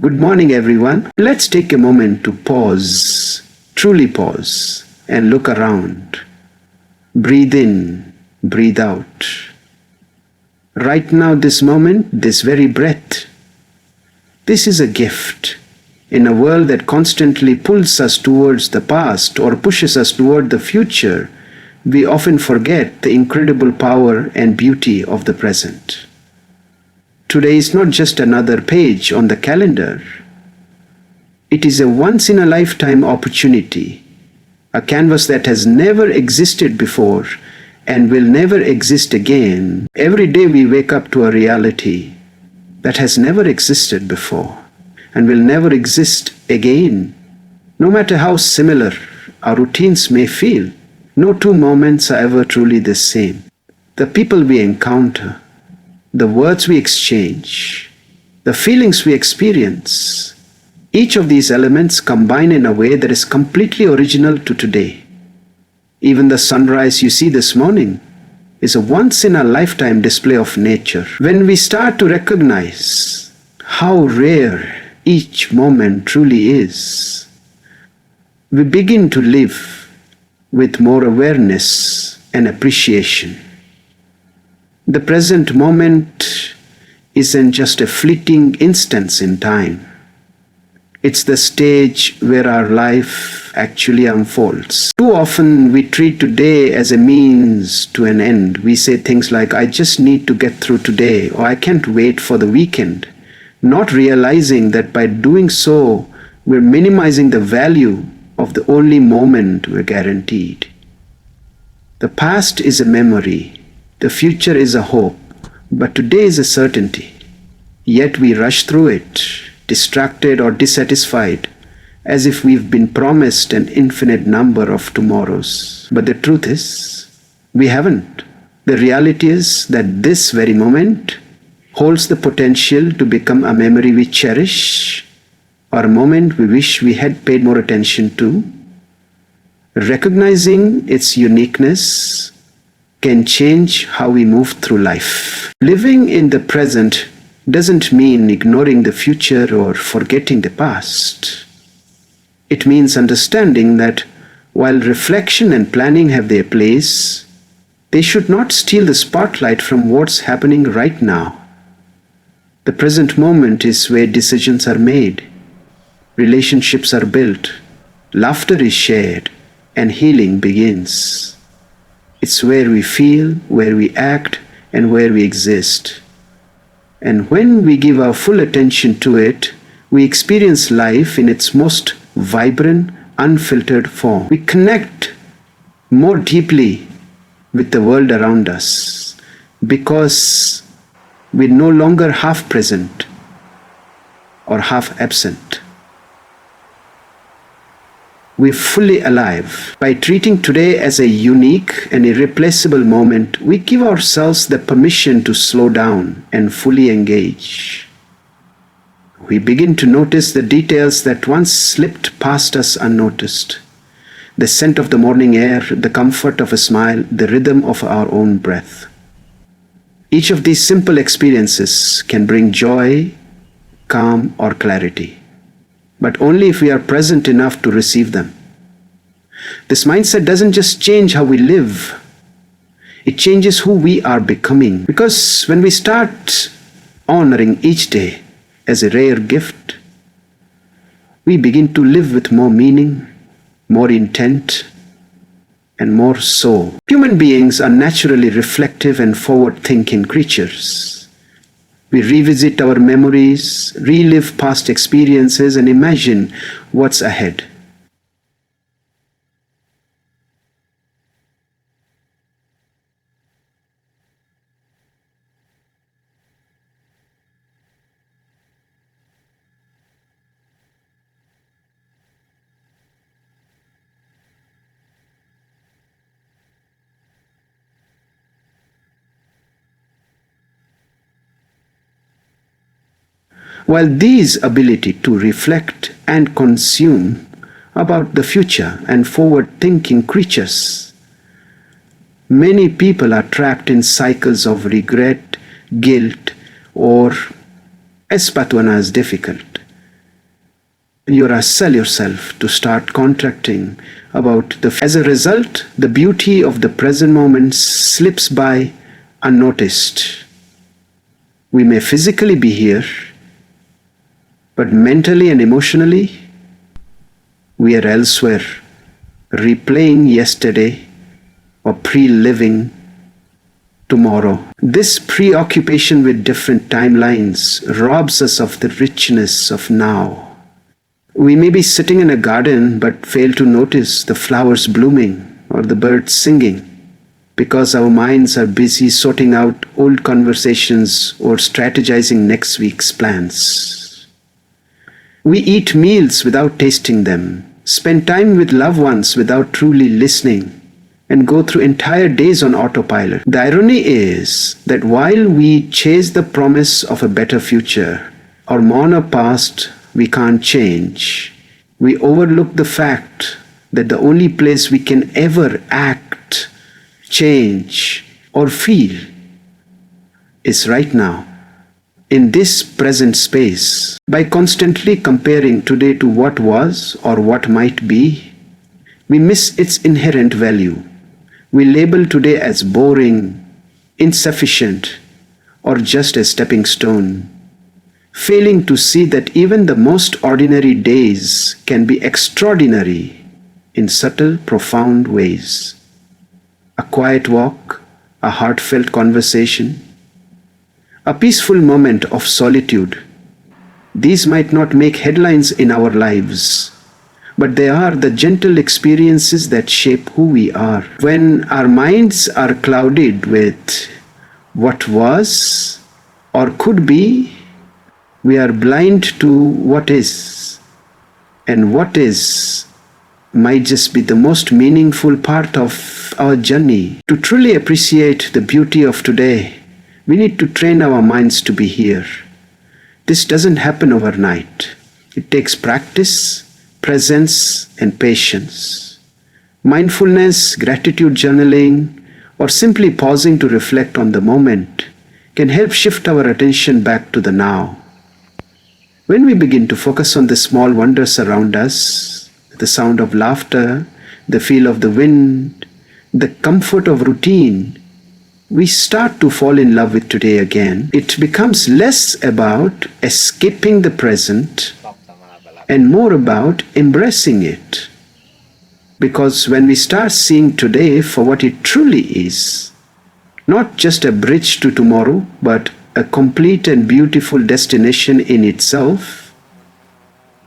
Good morning, everyone. Let's take a moment to pause, truly pause, and look around. Breathe in, breathe out. Right now, this moment, this very breath, this is a gift. In a world that constantly pulls us towards the past or pushes us toward the future, we often forget the incredible power and beauty of the present. Today is not just another page on the calendar. It is a once-in-a-lifetime opportunity, a canvas that has never existed before and will never exist again. Every day we wake up to a reality that has never existed before and will never exist again. No matter how similar our routines may feel, no two moments are ever truly the same. The people we encounter, the words we exchange, the feelings we experience, each of these elements combine in a way that is completely original to today. Even the sunrise you see this morning is a once-in-a-lifetime display of nature. When we start to recognize how rare each moment truly is, we begin to live with more awareness and appreciation. The present moment isn't just a fleeting instance in time. It's the stage where our life actually unfolds. Too often we treat today as a means to an end. We say things like, I just need to get through today, or I can't wait for the weekend, not realizing that by doing so, we're minimizing the value of the only moment we're guaranteed. The past is a memory. The future is a hope, but today is a certainty. Yet we rush through it, distracted or dissatisfied, as if we've been promised an infinite number of tomorrows. But the truth is, we haven't. The reality is that this very moment holds the potential to become a memory we cherish, or a moment we wish we had paid more attention to. Recognizing its uniqueness can change how we move through life. Living in the present doesn't mean ignoring the future or forgetting the past. It means understanding that while reflection and planning have their place, they should not steal the spotlight from what's happening right now. The present moment is where decisions are made, relationships are built, laughter is shared, and healing begins. It's where we feel, where we act, and where we exist. And when we give our full attention to it, we experience life in its most vibrant, unfiltered form. We connect more deeply with the world around us because we're no longer half present or half absent. We're fully alive. By treating today as a unique and irreplaceable moment, we give ourselves the permission to slow down and fully engage. We begin to notice the details that once slipped past us unnoticed. The scent of the morning air, the comfort of a smile, the rhythm of our own breath. Each of these simple experiences can bring joy, calm, or clarity, but only if we are present enough to receive them. This mindset doesn't just change how we live, it changes who we are becoming. Because when we start honoring each day as a rare gift, we begin to live with more meaning, more intent, and more soul. Human beings are naturally reflective and forward-thinking creatures. We revisit our memories, relive past experiences, and imagine what's ahead. While these ability to reflect and consume about the future and forward-thinking creatures, many people are trapped in cycles of regret, guilt, or as Patwana is difficult, You sell yourself to start contracting as a result, the beauty of the present moment slips by unnoticed. We may physically be here, but mentally and emotionally, we are elsewhere, replaying yesterday or pre-living tomorrow. This preoccupation with different timelines robs us of the richness of now. We may be sitting in a garden but fail to notice the flowers blooming or the birds singing because our minds are busy sorting out old conversations or strategizing next week's plans. We eat meals without tasting them, spend time with loved ones without truly listening, and go through entire days on autopilot. The irony is that while we chase the promise of a better future or mourn a past we can't change, we overlook the fact that the only place we can ever act, change, or feel is right now, in this present space. By constantly comparing today to what was or what might be, we miss its inherent value. We label today as boring, insufficient, or just a stepping stone, failing to see that even the most ordinary days can be extraordinary in subtle, profound ways. A quiet walk, a heartfelt conversation, a peaceful moment of solitude. These might not make headlines in our lives, but they are the gentle experiences that shape who we are. When our minds are clouded with what was or could be, we are blind to what is, and what is might just be the most meaningful part of our journey. To truly appreciate the beauty of today, we need to train our minds to be here. This doesn't happen overnight. It takes practice, presence, and patience. Mindfulness, gratitude journaling, or simply pausing to reflect on the moment can help shift our attention back to the now. When we begin to focus on the small wonders around us, the sound of laughter, the feel of the wind, the comfort of routine, we start to fall in love with today again. It becomes less about escaping the present and more about embracing it. Because when we start seeing today for what it truly is, not just a bridge to tomorrow, but a complete and beautiful destination in itself,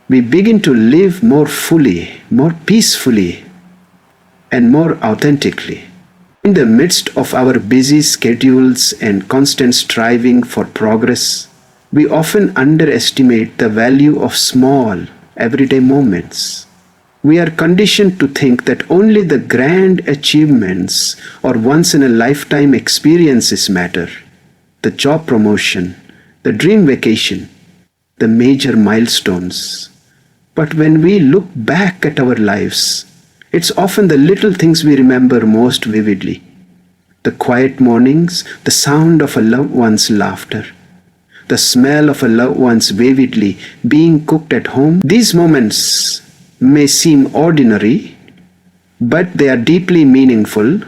we begin to live more fully, more peacefully, and more authentically. In the midst of our busy schedules and constant striving for progress, we often underestimate the value of small, everyday moments. We are conditioned to think that only the grand achievements or once-in-a-lifetime experiences matter. The job promotion, the dream vacation, the major milestones. But when we look back at our lives, it's often the little things we remember most vividly. The quiet mornings, the sound of a loved one's laughter, the smell of a loved one's vividly being cooked at home. These moments may seem ordinary, but they are deeply meaningful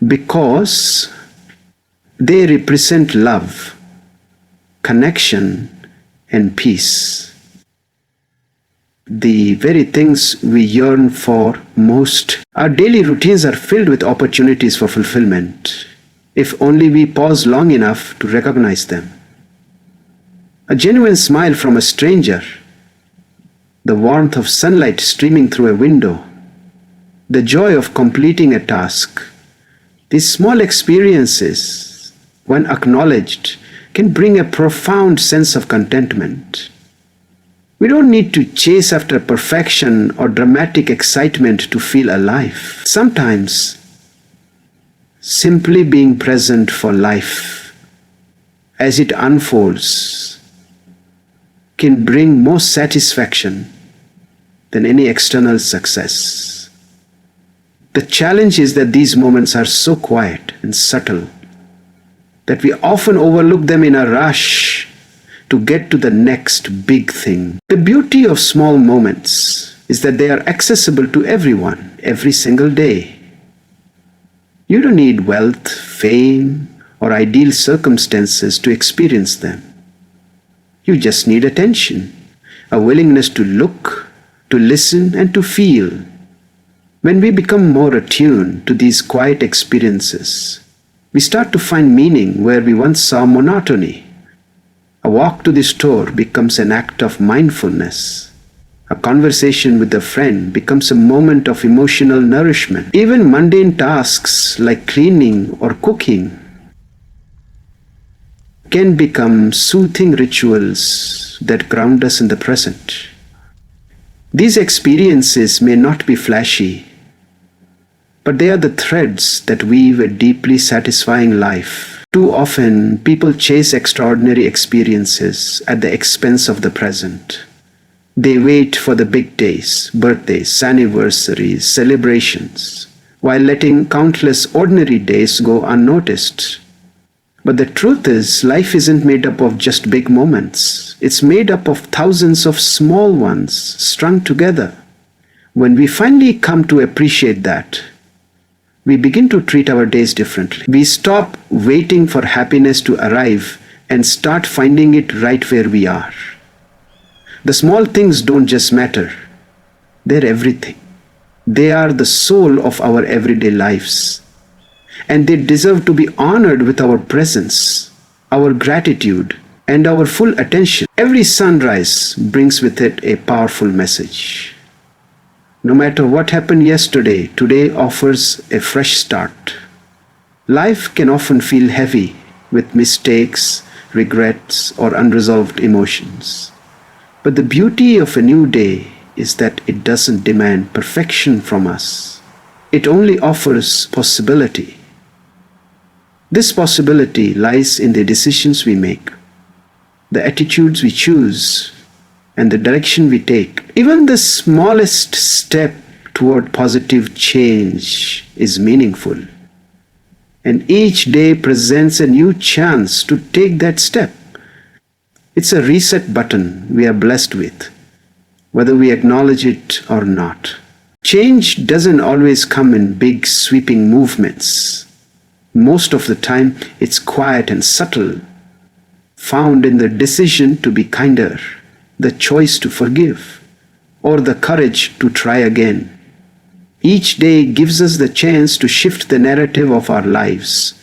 because they represent love, connection, and peace. The very things we yearn for most. Our daily routines are filled with opportunities for fulfillment, if only we pause long enough to recognize them. A genuine smile from a stranger, the warmth of sunlight streaming through a window, the joy of completing a task. These small experiences, when acknowledged, can bring a profound sense of contentment. We don't need to chase after perfection or dramatic excitement to feel alive. Sometimes, simply being present for life as it unfolds can bring more satisfaction than any external success. The challenge is that these moments are so quiet and subtle that we often overlook them in a rush, to get to the next big thing. The beauty of small moments is that they are accessible to everyone every single day. You don't need wealth, fame, or ideal circumstances to experience them. You just need attention, a willingness to look, to listen, and to feel. When we become more attuned to these quiet experiences, we start to find meaning where we once saw monotony. A walk to the store becomes an act of mindfulness. A conversation with a friend becomes a moment of emotional nourishment. Even mundane tasks like cleaning or cooking can become soothing rituals that ground us in the present. These experiences may not be flashy, but they are the threads that weave a deeply satisfying life. Too often, people chase extraordinary experiences at the expense of the present. They wait for the big days, birthdays, anniversaries, celebrations, while letting countless ordinary days go unnoticed. But the truth is, life isn't made up of just big moments. It's made up of thousands of small ones strung together. When we finally come to appreciate that, we begin to treat our days differently. We stop waiting for happiness to arrive and start finding it right where we are. The small things don't just matter. They're everything. They are the soul of our everyday lives. And they deserve to be honored with our presence, our gratitude, and our full attention. Every sunrise brings with it a powerful message. No matter what happened yesterday, today offers a fresh start. Life can often feel heavy with mistakes, regrets, or unresolved emotions. But the beauty of a new day is that it doesn't demand perfection from us. It only offers possibility. This possibility lies in the decisions we make, the attitudes we choose, and the direction we take. Even the smallest step toward positive change is meaningful. And each day presents a new chance to take that step. It's a reset button we are blessed with, whether we acknowledge it or not. Change doesn't always come in big sweeping movements. Most of the time, it's quiet and subtle, found in the decision to be kinder, the choice to forgive, or the courage to try again. Each day gives us the chance to shift the narrative of our lives,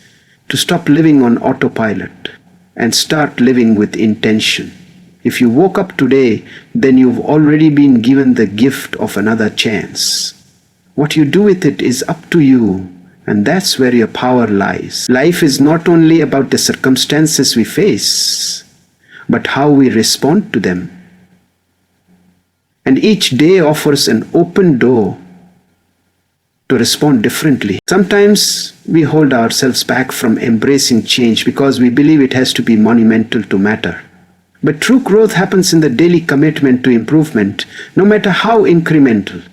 to stop living on autopilot and start living with intention. If you woke up today, then you've already been given the gift of another chance. What you do with it is up to you, and that's where your power lies. Life is not only about the circumstances we face, but how we respond to them. And each day offers an open door to respond differently. Sometimes we hold ourselves back from embracing change because we believe it has to be monumental to matter. But true growth happens in the daily commitment to improvement, no matter how incremental.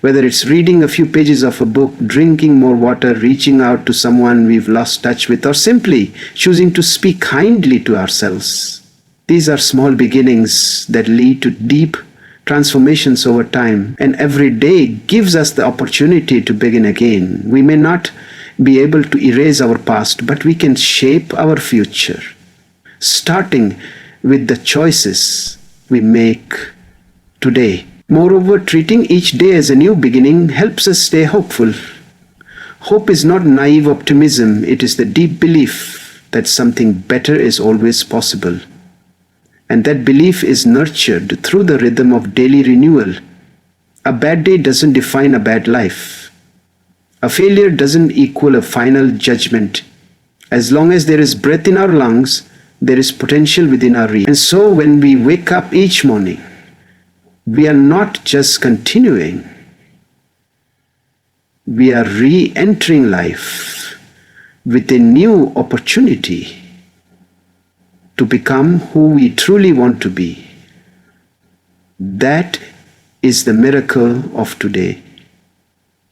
Whether it's reading a few pages of a book, drinking more water, reaching out to someone we've lost touch with, or simply choosing to speak kindly to ourselves. These are small beginnings that lead to deep transformations over time, and every day gives us the opportunity to begin again. We may not be able to erase our past, but we can shape our future, starting with the choices we make today. Moreover, treating each day as a new beginning helps us stay hopeful. Hope is not naive optimism, it is the deep belief that something better is always possible. And that belief is nurtured through the rhythm of daily renewal. A bad day doesn't define a bad life. A failure doesn't equal a final judgment. As long as there is breath in our lungs, there is potential within our reach. And so when we wake up each morning, we are not just continuing. We are re-entering life with a new opportunity to become who we truly want to be. That is the miracle of today,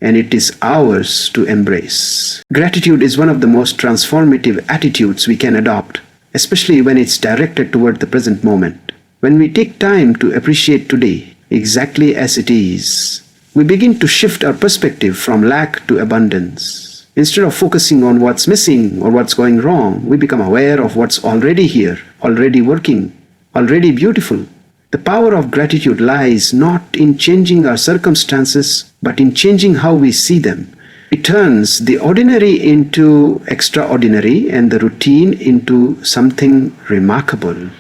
and it is ours to embrace. Gratitude is one of the most transformative attitudes we can adopt. especially when it's directed toward the present moment. When we take time to appreciate today exactly as it is, we begin to shift our perspective from lack to abundance. Instead of focusing on what's missing or what's going wrong, we become aware of what's already here, already working, already beautiful. The power of gratitude lies not in changing our circumstances, but in changing how we see them. It turns the ordinary into extraordinary and the routine into something remarkable.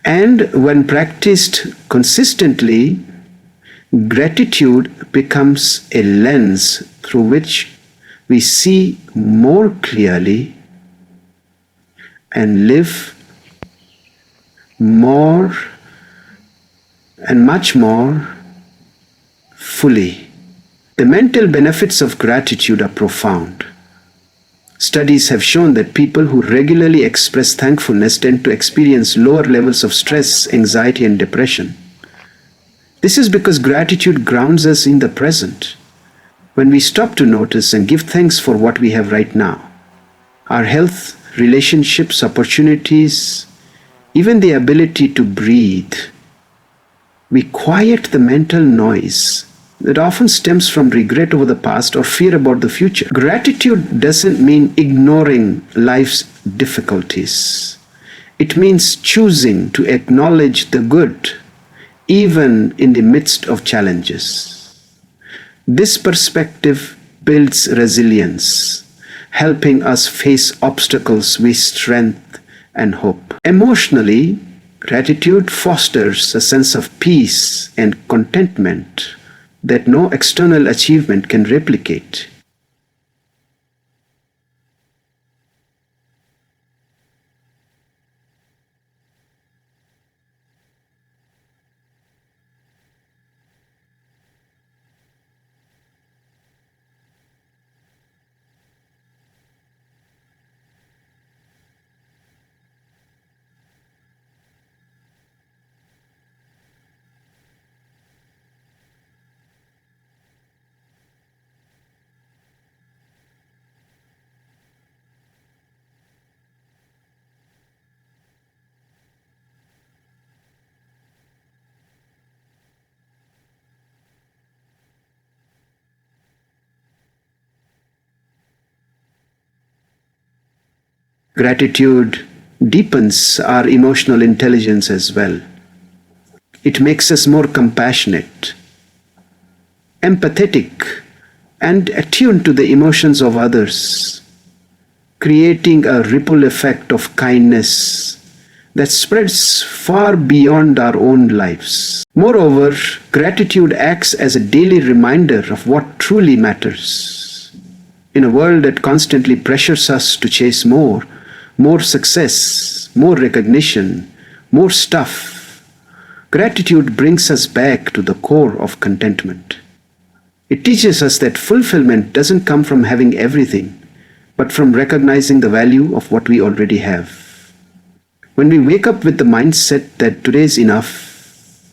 And when practiced consistently, gratitude becomes a lens through which we see more clearly and live more and much more fully. The mental benefits of gratitude are profound. Studies have shown that people who regularly express thankfulness tend to experience lower levels of stress, anxiety, and depression. This is because gratitude grounds us in the present. When we stop to notice and give thanks for what we have right now, our health, relationships, opportunities, even the ability to breathe, we quiet the mental noise that often stems from regret over the past or fear about the future. Gratitude doesn't mean ignoring life's difficulties. It means choosing to acknowledge the good, even in the midst of challenges. This perspective builds resilience, helping us face obstacles with strength and hope. Emotionally, gratitude fosters a sense of peace and contentment that no external achievement can replicate. Gratitude deepens our emotional intelligence as well. It makes us more compassionate, empathetic, and attuned to the emotions of others, creating a ripple effect of kindness that spreads far beyond our own lives. Moreover, gratitude acts as a daily reminder of what truly matters. In a world that constantly pressures us to chase more success, more recognition, more stuff, gratitude brings us back to the core of contentment. It teaches us that fulfillment doesn't come from having everything, but from recognizing the value of what we already have. When we wake up with the mindset that today is enough,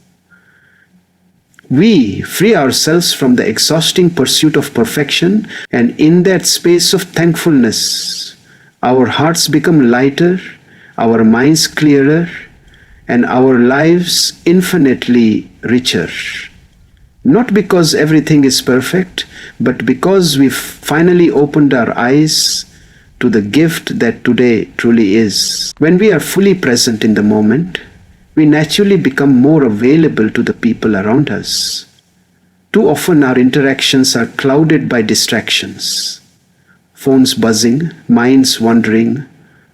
we free ourselves from the exhausting pursuit of perfection, and in that space of thankfulness, our hearts become lighter, our minds clearer, and our lives infinitely richer. Not because everything is perfect, but because we've finally opened our eyes to the gift that today truly is. When we are fully present in the moment, we naturally become more available to the people around us. Too often our interactions are clouded by distractions. Phones buzzing, minds wandering,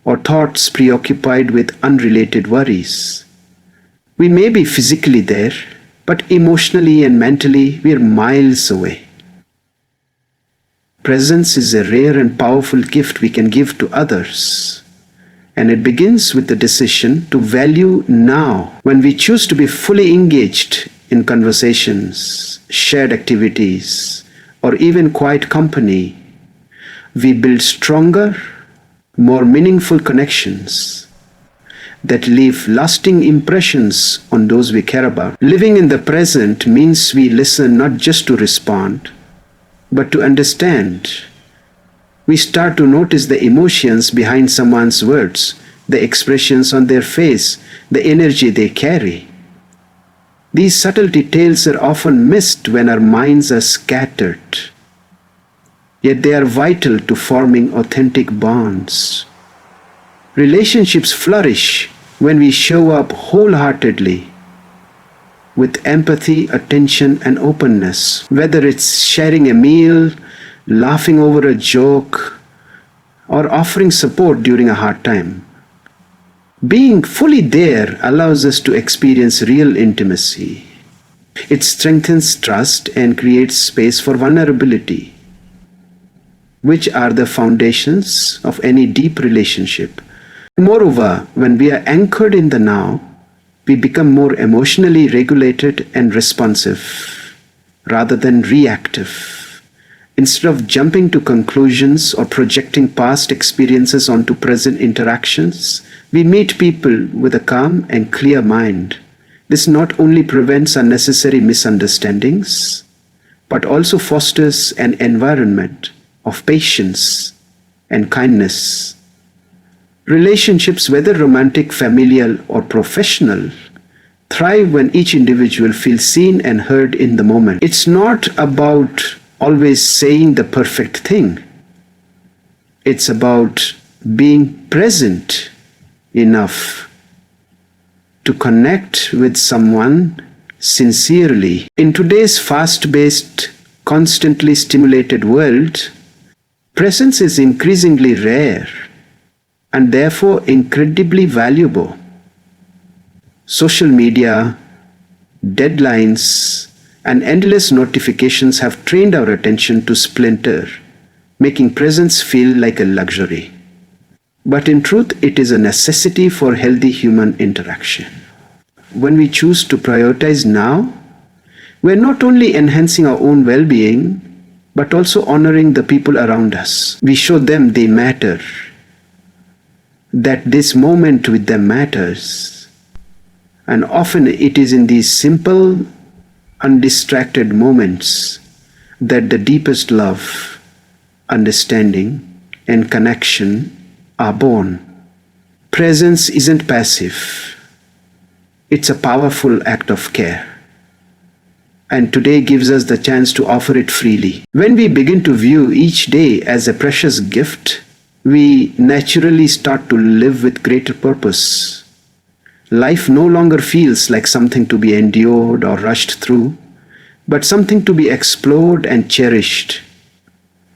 or thoughts preoccupied with unrelated worries. We may be physically there, but emotionally and mentally we are miles away. Presence is a rare and powerful gift we can give to others. And it begins with the decision to value now. When we choose to be fully engaged in conversations, shared activities, or even quiet company, we build stronger, more meaningful connections that leave lasting impressions on those we care about. Living in the present means we listen not just to respond, but to understand. We start to notice the emotions behind someone's words, the expressions on their face, the energy they carry. These subtle details are often missed when our minds are scattered, yet they are vital to forming authentic bonds. Relationships flourish when we show up wholeheartedly with empathy, attention, and openness. Whether it's sharing a meal, laughing over a joke, or offering support during a hard time. Being fully there allows us to experience real intimacy. It strengthens trust and creates space for vulnerability, which are the foundations of any deep relationship. Moreover, when we are anchored in the now, we become more emotionally regulated and responsive rather than reactive. Instead of jumping to conclusions or projecting past experiences onto present interactions, we meet people with a calm and clear mind. This not only prevents unnecessary misunderstandings, but also fosters an environment of patience and kindness. Relationships, whether romantic, familial, or professional, thrive when each individual feels seen and heard in the moment. It's not about always saying the perfect thing. It's about being present enough to connect with someone sincerely. In today's fast-paced, constantly stimulated world, presence is increasingly rare and therefore incredibly valuable. Social media, deadlines, and endless notifications have trained our attention to splinter, making presence feel like a luxury. But in truth, it is a necessity for healthy human interaction. When we choose to prioritize now, we're not only enhancing our own well-being, but also honoring the people around us. We show them they matter, that this moment with them matters. And often it is in these simple, undistracted moments that the deepest love, understanding, and connection are born. Presence isn't passive. It's a powerful act of care. And today gives us the chance to offer it freely. When we begin to view each day as a precious gift, we naturally start to live with greater purpose. Life no longer feels like something to be endured or rushed through, but something to be explored and cherished.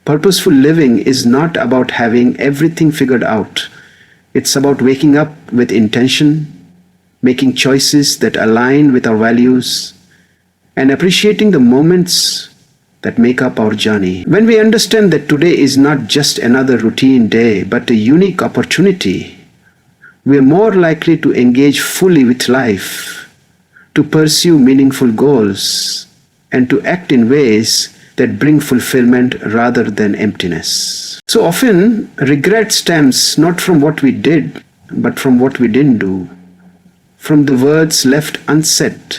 Purposeful living is not about having everything figured out. It's about waking up with intention, making choices that align with our values, and appreciating the moments that make up our journey. When we understand that today is not just another routine day, but a unique opportunity, we are more likely to engage fully with life, to pursue meaningful goals, and to act in ways that bring fulfillment rather than emptiness. So often, regret stems not from what we did, but from what we didn't do, from the words left unsaid,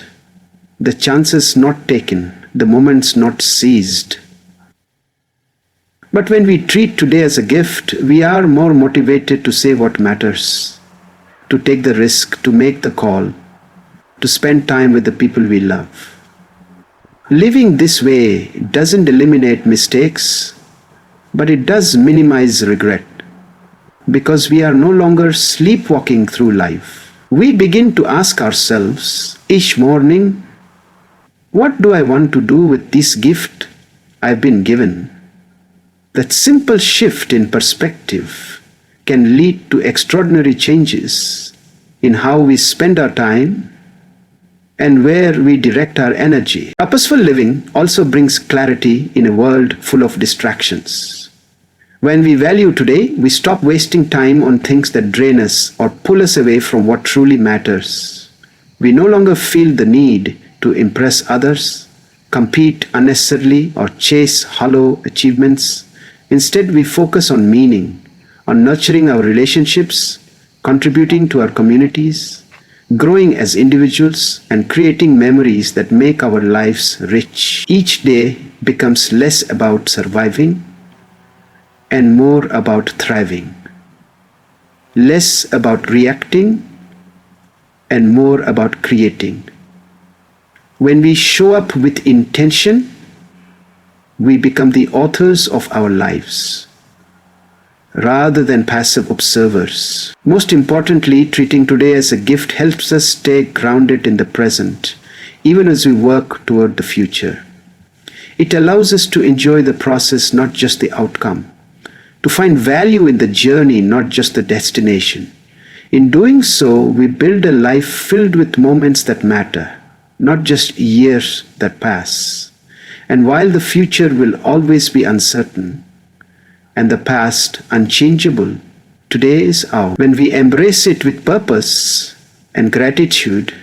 the chances not taken, the moments not seized. But when we treat today as a gift, we are more motivated to say what matters, to take the risk, to make the call, to spend time with the people we love. Living this way doesn't eliminate mistakes, but it does minimize regret, because we are no longer sleepwalking through life. We begin to ask ourselves each morning, what do I want to do with this gift I've been given? That simple shift in perspective can lead to extraordinary changes in how we spend our time and where we direct our energy. Purposeful living also brings clarity in a world full of distractions. When we value today, we stop wasting time on things that drain us or pull us away from what truly matters. We no longer feel the need to impress others, compete unnecessarily, or chase hollow achievements. Instead, we focus on meaning, on nurturing our relationships, contributing to our communities, growing as individuals, and creating memories that make our lives rich. Each day becomes less about surviving and more about thriving, less about reacting and more about creating. When we show up with intention, we become the authors of our lives rather than passive observers. Most importantly, treating today as a gift helps us stay grounded in the present, even as we work toward the future. It allows us to enjoy the process, not just the outcome, to find value in the journey, not just the destination. In doing so, we build a life filled with moments that matter, not just years that pass. And while the future will always be uncertain, and the past unchangeable, today is ours. When we embrace it with purpose and gratitude,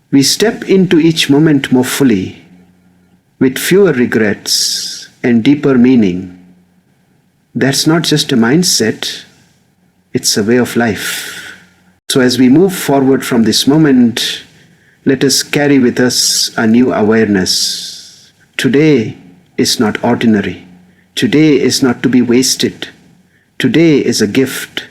we step into each moment more fully, with fewer regrets and deeper meaning. That's not just a mindset, it's a way of life. So as we move forward from this moment, let us carry with us a new awareness. Today is not ordinary. Today is not to be wasted. Today is a gift.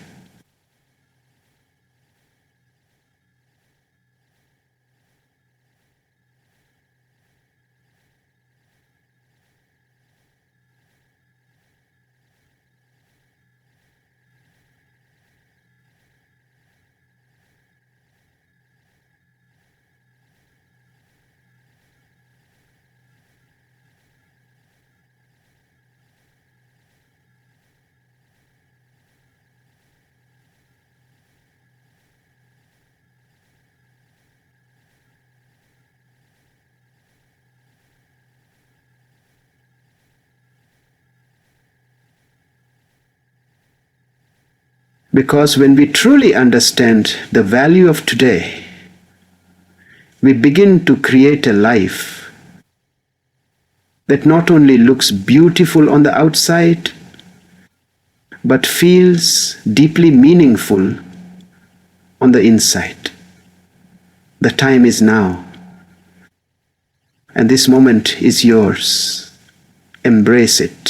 Because when we truly understand the value of today, we begin to create a life that not only looks beautiful on the outside, but feels deeply meaningful on the inside. The time is now, and this moment is yours. Embrace it.